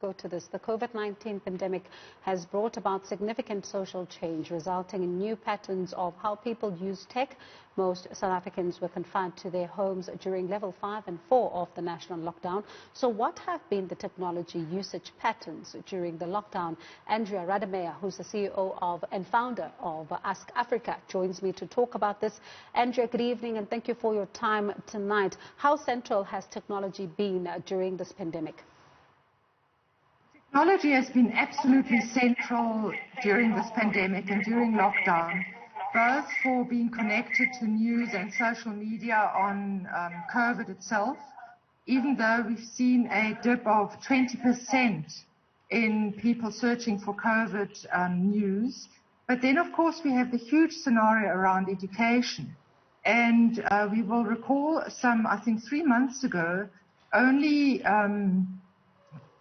Go to this. The COVID-19 pandemic has brought about significant social change, resulting in new patterns of how people use tech. Most South Africans were confined to their homes during level 5 and 4 of the national lockdown. So what have been the technology usage patterns during the lockdown? Andrea Rademeyer, who's the CEO of and founder of AskAfrika, joins me to talk about this. Andrea, good evening and thank you for your time tonight. How central has technology been during this pandemic? Technology has been absolutely central during this pandemic and during lockdown, both for being connected to news and social media on COVID itself, even though we've seen a dip of 20% in people searching for COVID news. But then, of course, we have the huge scenario around education. And we will recall I think 3 months ago, only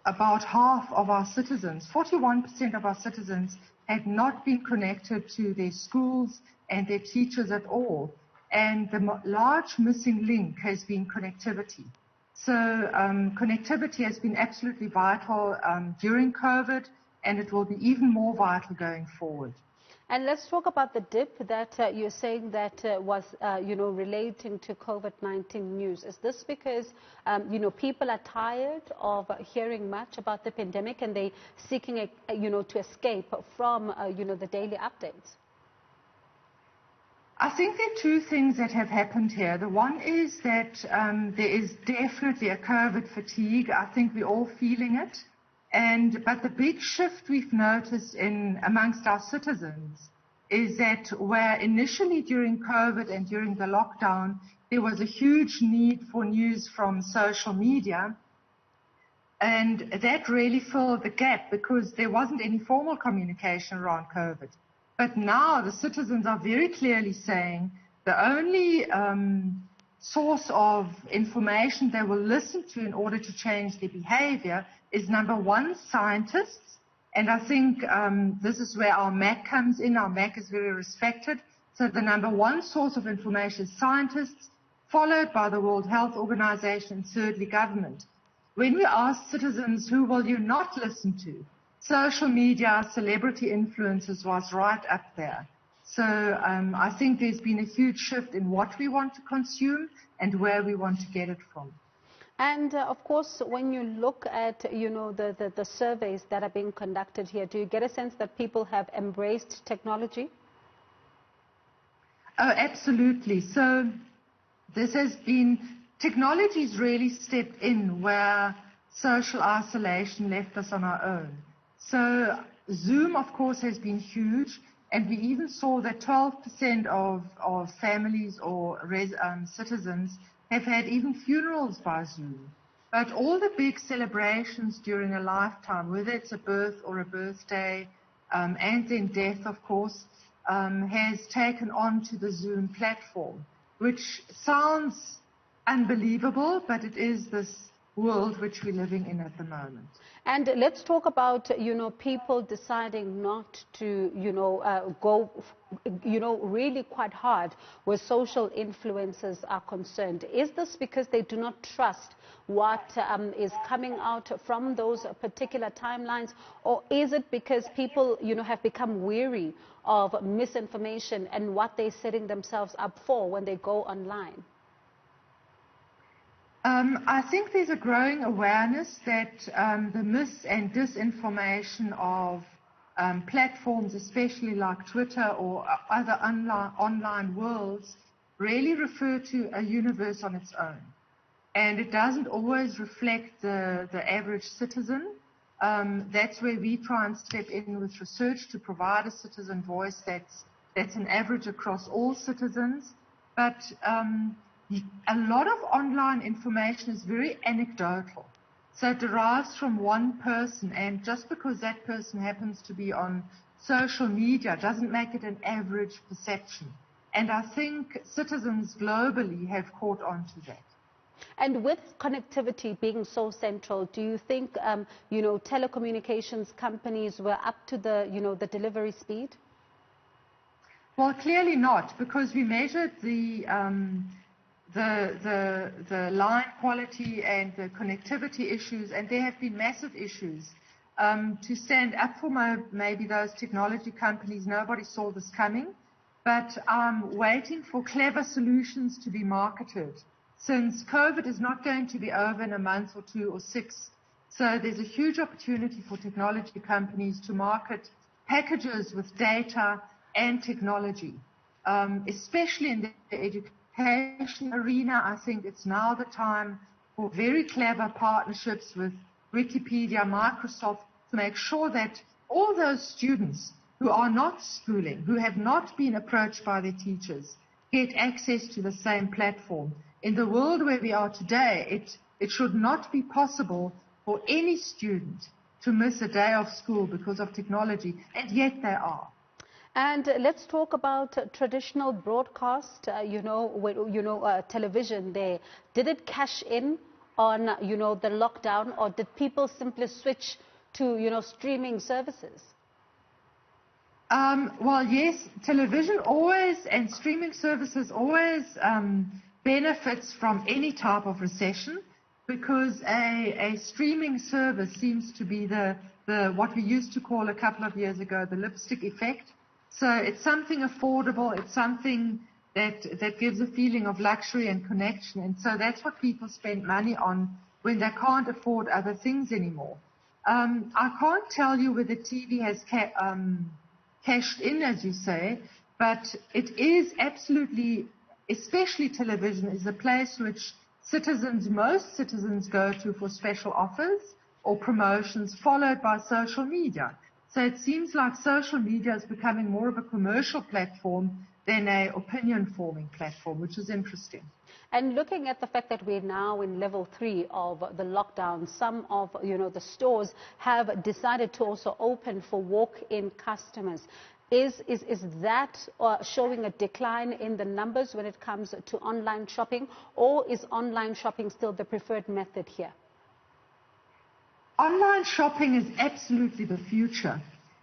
about half of our citizens, 41% of our citizens, had not been connected to their schools and their teachers at all. And the large missing link has been connectivity. So connectivity has been absolutely vital during COVID, and it will be even more vital going forward. And let's talk about the dip that you're saying that was, relating to COVID-19 news. Is this because, people are tired of hearing much about the pandemic and they seeking, to escape from, the daily updates? I think there are two things that have happened here. The one is that there is definitely a COVID fatigue. I think we're all feeling it. But the big shift we've noticed amongst our citizens is that where initially during COVID and during the lockdown, there was a huge need for news from social media. And that really filled the gap because there wasn't any formal communication around COVID. But now the citizens are very clearly saying the only source of information they will listen to in order to change their behavior is, number one, scientists. And I think this is where our MAC comes in. Our MAC is very respected. So the number one source of information is scientists, followed by the World Health Organization, and thirdly, government. When we ask citizens, who will you not listen to? Social media, celebrity influencers was right up there. So I think there's been a huge shift in what we want to consume and where we want to get it from. And of course, when you look at, the surveys that are being conducted here, do you get a sense that people have embraced technology? Oh, absolutely. So technology's really stepped in where social isolation left us on our own. So Zoom, of course, has been huge. And we even saw that 12% of families or citizens have had even funerals by Zoom. But all the big celebrations during a lifetime, whether it's a birth or a birthday, and then death, of course, has taken on to the Zoom platform, which sounds unbelievable, but it is this world which we're living in at the moment. And let's talk about, people deciding not to, go, really quite hard where social influences are concerned. Is this because they do not trust what is coming out from those particular timelines? Or is it because people, have become weary of misinformation and what they're setting themselves up for when they go online? I think there's a growing awareness that the mis- and disinformation of platforms, especially like Twitter or other online worlds, really refer to a universe on its own. And it doesn't always reflect the average citizen. That's where we try and step in with research to provide a citizen voice that's an average across all citizens. But a lot of online information is very anecdotal. So it derives from one person, and just because that person happens to be on social media doesn't make it an average perception. And I think citizens globally have caught on to that. And with connectivity being so central, do you think, telecommunications companies were up to the delivery speed? Well, clearly not, because we measured the the line quality and the connectivity issues, and there have been massive issues. To stand up for maybe those technology companies, nobody saw this coming, but I'm waiting for clever solutions to be marketed, since COVID is not going to be over in a month or 2 or 6. So there's a huge opportunity for technology companies to market packages with data and technology, especially in the education arena. I think it's now the time for very clever partnerships with Wikipedia, Microsoft, to make sure that all those students who are not schooling, who have not been approached by their teachers, get access to the same platform. In the world where we are today, it should not be possible for any student to miss a day of school because of technology, and yet they are. And let's talk about traditional broadcast, television there. Did it cash in on, the lockdown, or did people simply switch to, streaming services? Well, yes, television always and streaming services always benefits from any type of recession, because a streaming service seems to be the what we used to call a couple of years ago the lipstick effect. So it's something affordable, it's something that gives a feeling of luxury and connection, and so that's what people spend money on when they can't afford other things anymore. I can't tell you whether TV has cashed in, as you say, but it is absolutely, especially television, is a place which most citizens go to for special offers or promotions, followed by social media. So it seems like social media is becoming more of a commercial platform than an opinion-forming platform, which is interesting. And looking at the fact that we're now in level 3 of the lockdown, some of the stores have decided to also open for walk-in customers. Is that showing a decline in the numbers when it comes to online shopping, or is online shopping still the preferred method here? Online shopping is absolutely the future.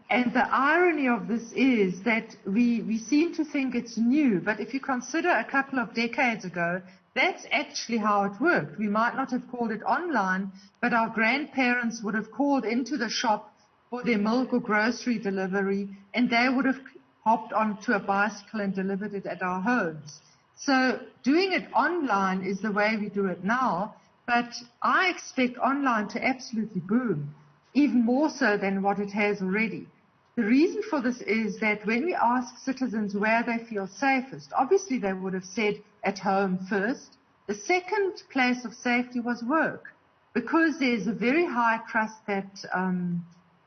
And the irony of this is that we seem to think it's new, but if you consider a couple of decades ago, that's actually how it worked. We might not have called it online, but our grandparents would have called into the shop for their milk or grocery delivery, and they would have hopped onto a bicycle and delivered it at our homes. So doing it online is the way we do it now, but I expect online to absolutely boom, even more so than what it has already. The reason for this is that when we ask citizens where they feel safest, obviously they would have said at home first. The second place of safety was work, because there's a very high trust that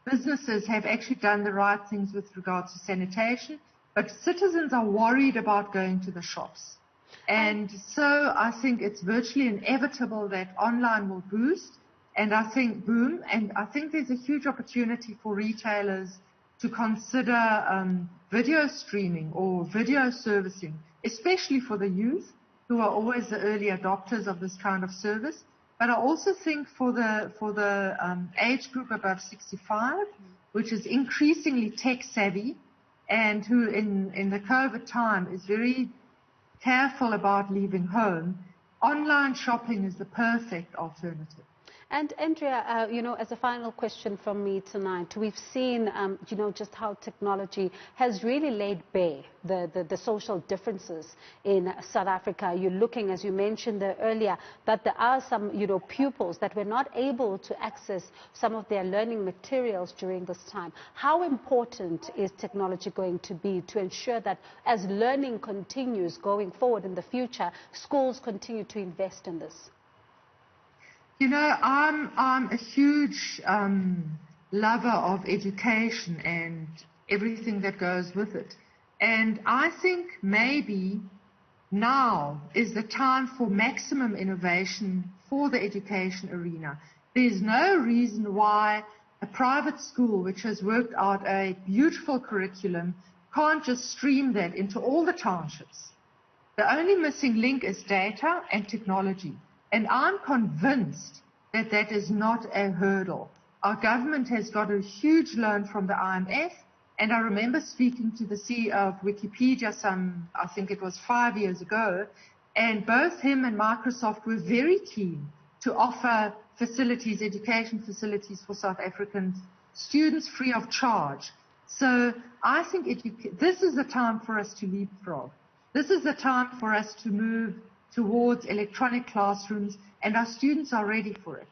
businesses have actually done the right things with regards to sanitation, but citizens are worried about going to the shops. And so I think it's virtually inevitable that online will boost, and I think boom, and I think there's a huge opportunity for retailers to consider video streaming or video servicing, especially for the youth, who are always the early adopters of this kind of service. But I also think for the age group above 65, which is increasingly tech savvy, and who in the COVID time is very careful about leaving home, online shopping is the perfect alternative. And Andrea, as a final question from me tonight, we've seen, just how technology has really laid bare the social differences in South Africa. You're looking, as you mentioned earlier, that there are some, pupils that were not able to access some of their learning materials during this time. How important is technology going to be to ensure that as learning continues going forward in the future, schools continue to invest in this? I'm a huge lover of education and everything that goes with it. And I think maybe now is the time for maximum innovation for the education arena. There's no reason why a private school, which has worked out a beautiful curriculum, can't just stream that into all the townships. The only missing link is data and technology. And I'm convinced that that is not a hurdle. Our government has got a huge loan from the IMF, and I remember speaking to the CEO of Wikipedia I think it was 5 years ago, And both him and Microsoft were very keen to offer facilities, education facilities for South African students free of charge. So I think this is the time for us to leapfrog. This is the time for us to move towards electronic classrooms, and our students are ready for it.